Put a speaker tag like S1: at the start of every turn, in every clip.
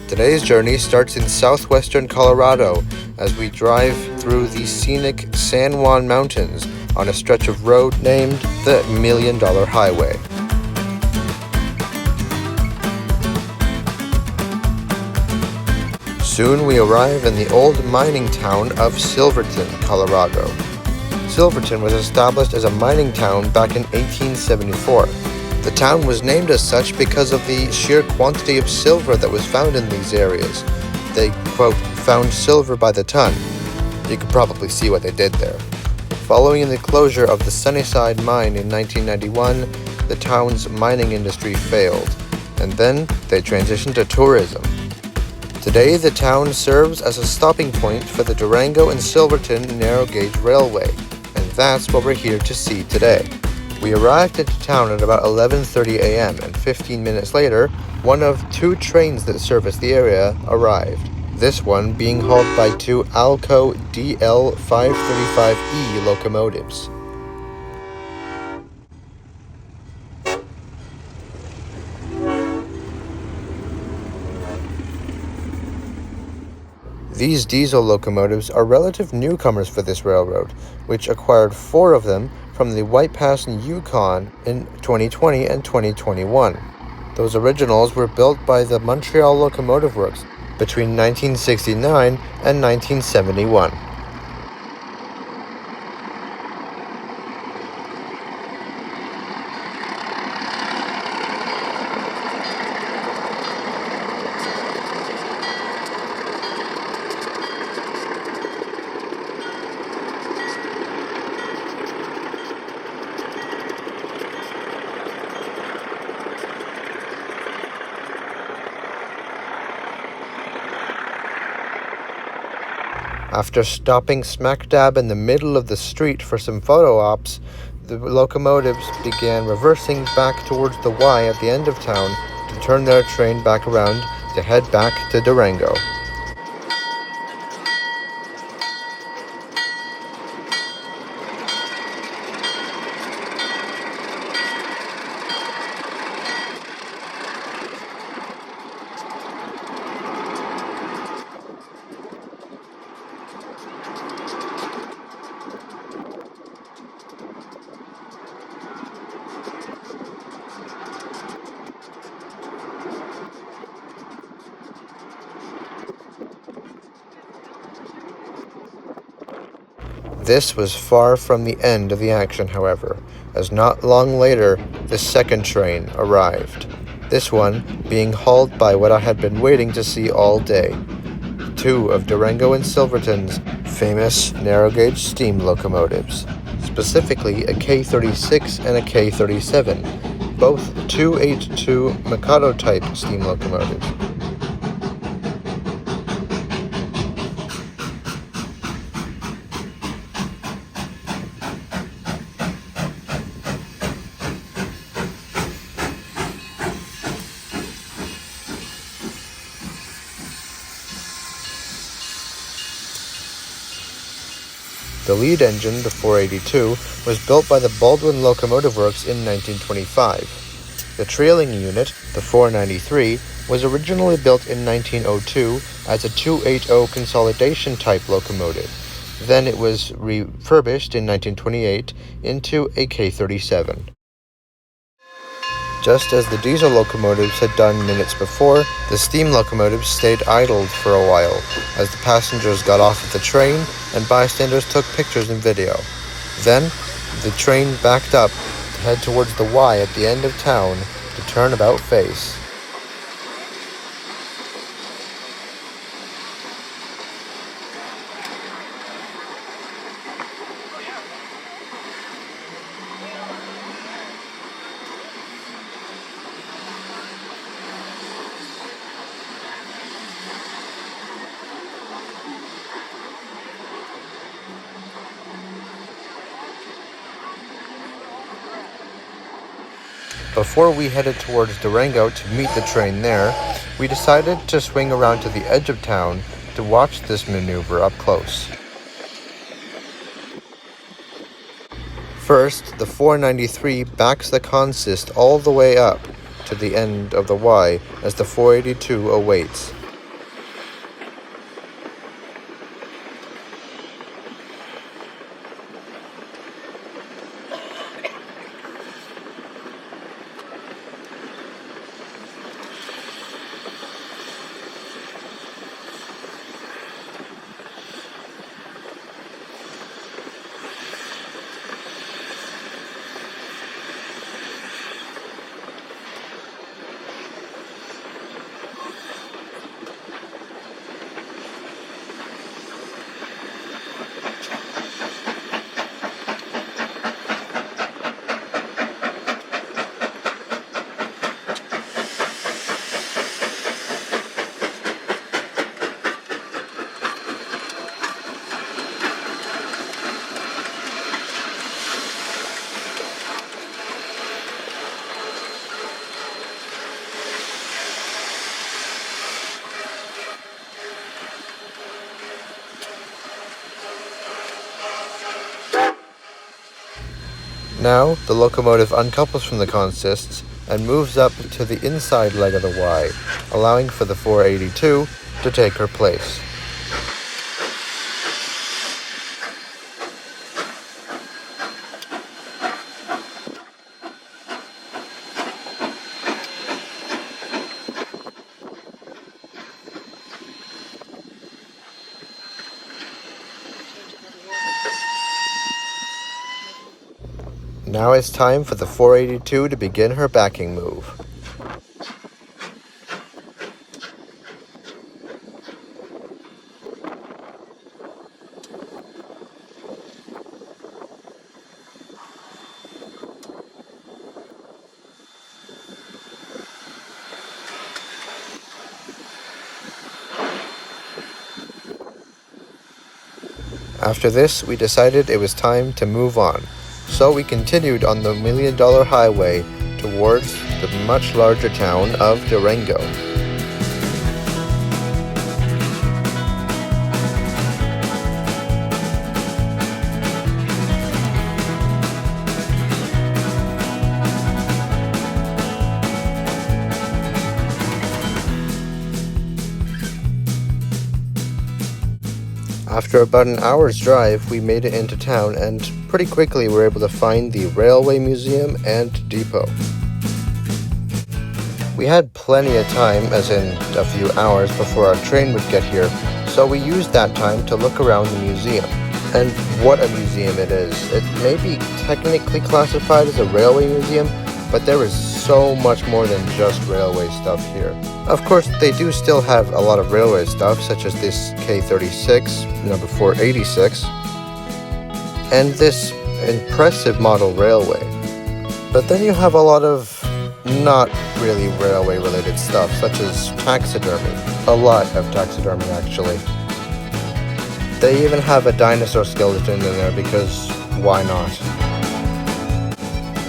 S1: Today's journey starts in southwestern Colorado as we drive through the scenic San Juan Mountains on a stretch of road named the $1 Million Highway. Soon we arrive in the old mining town of Silverton, Colorado. Silverton was established as a mining town back in 1874. The town was named as such because of the sheer quantity of silver that was found in these areas. They, quote, found silver by the ton. You can probably see what they did there. Following the closure of the Sunnyside mine in 1991, the town's mining industry failed, and then they transitioned to tourism. Today, the town serves as a stopping point for the Durango and Silverton narrow gauge railway, and that's what we're here to see today. We arrived into town at about 11:30 a.m. and 15 minutes later, one of two trains that service the area arrived. This one being hauled by two Alco DL535E locomotives. These diesel locomotives are relative newcomers for this railroad, which acquired 4 of them from the White Pass in Yukon in 2020 and 2021. Those originals were built by the Montreal Locomotive Works between 1969 and 1971. After stopping smack dab in the middle of the street for some photo ops, the locomotives began reversing back towards the Y at the end of town to turn their train back around to head back to Durango. This was far from the end of the action, however, as not long later, the second train arrived. This one being hauled by what I had been waiting to see all day. 2 of Durango and Silverton's famous narrow-gauge steam locomotives, specifically a K36 and a K37, both 282 Mikado-type steam locomotives. The lead engine, the 482, was built by the Baldwin Locomotive Works in 1925. The trailing unit, the 493, was originally built in 1902 as a 280 consolidation-type locomotive. Then it was refurbished in 1928 into a K37. Just as the diesel locomotives had done minutes before, the steam locomotives stayed idled for a while as the passengers got off of the train and bystanders took pictures and video. Then, the train backed up to head towards the Y at the end of town to turn about face. Before we headed towards Durango to meet the train there, we decided to swing around to the edge of town to watch this maneuver up close. First, the 493 backs the consist all the way up to the end of the Y as the 482 awaits. Now, the locomotive uncouples from the consists and moves up to the inside leg of the Y, allowing for the 482 to take her place. Now it's time for the 482 to begin her backing move. After this, we decided it was time to move on, so we continued on the $1 Million Highway towards the much larger town of Durango. After about an hour's drive, we made it into town and pretty quickly were able to find the Railway Museum and Depot. We had plenty of time, as in a few hours before our train would get here, so we used that time to look around the museum. And what a museum it is. It may be technically classified as a railway museum, but there is so much more than just railway stuff here. Of course, they do still have a lot of railway stuff, such as this K36, number 486, and this impressive model railway. But then you have a lot of not really railway related stuff, such as taxidermy. A lot of taxidermy, actually. They even have a dinosaur skeleton in there because why not?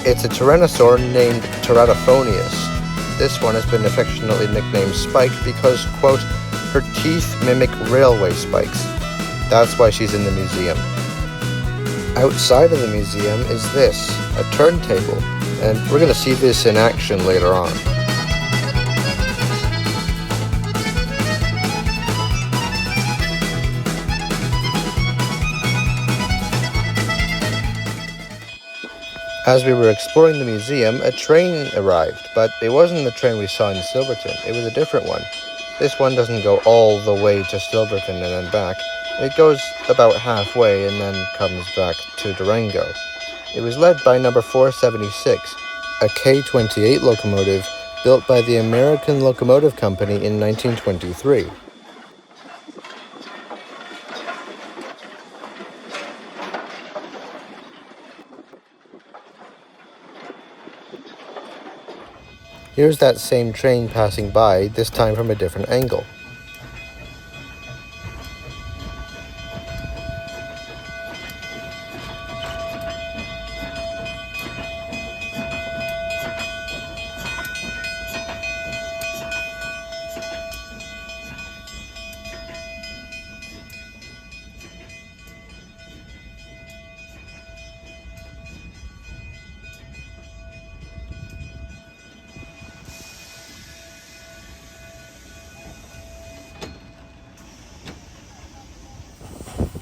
S1: It's a tyrannosaur named Teratophonius. This one has been affectionately nicknamed Spike because, quote, her teeth mimic railway spikes. That's why she's in the museum. Outside of the museum is this, a turntable, and we're going to see this in action later on. As we were exploring the museum, a train arrived, but it wasn't the train we saw in Silverton. It was a different one. This one doesn't go all the way to Silverton and then back. It goes about halfway and then comes back to Durango. It was led by number 476, a K-28 locomotive built by the American Locomotive Company in 1923. Here's that same train passing by, this time from a different angle.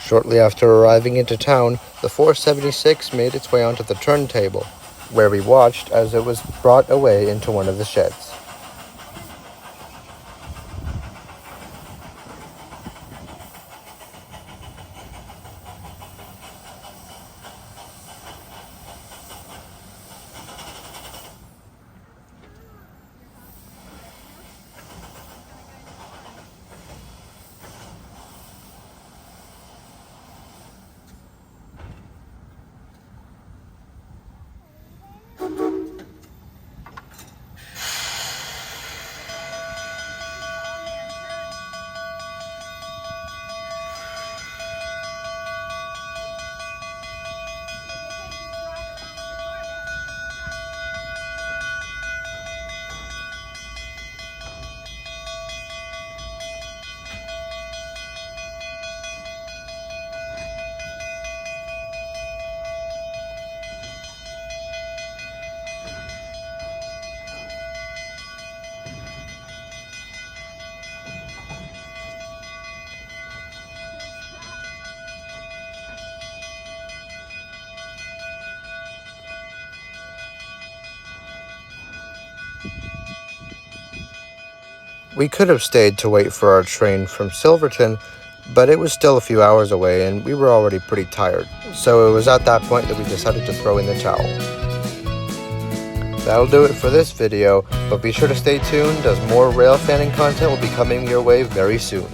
S1: Shortly after arriving into town, the 476 made its way onto the turntable, where we watched as it was brought away into one of the sheds. We could have stayed to wait for our train from Silverton, but it was still a few hours away and we were already pretty tired. So it was at that point that we decided to throw in the towel. That'll do it for this video, but be sure to stay tuned as more rail fanning content will be coming your way very soon.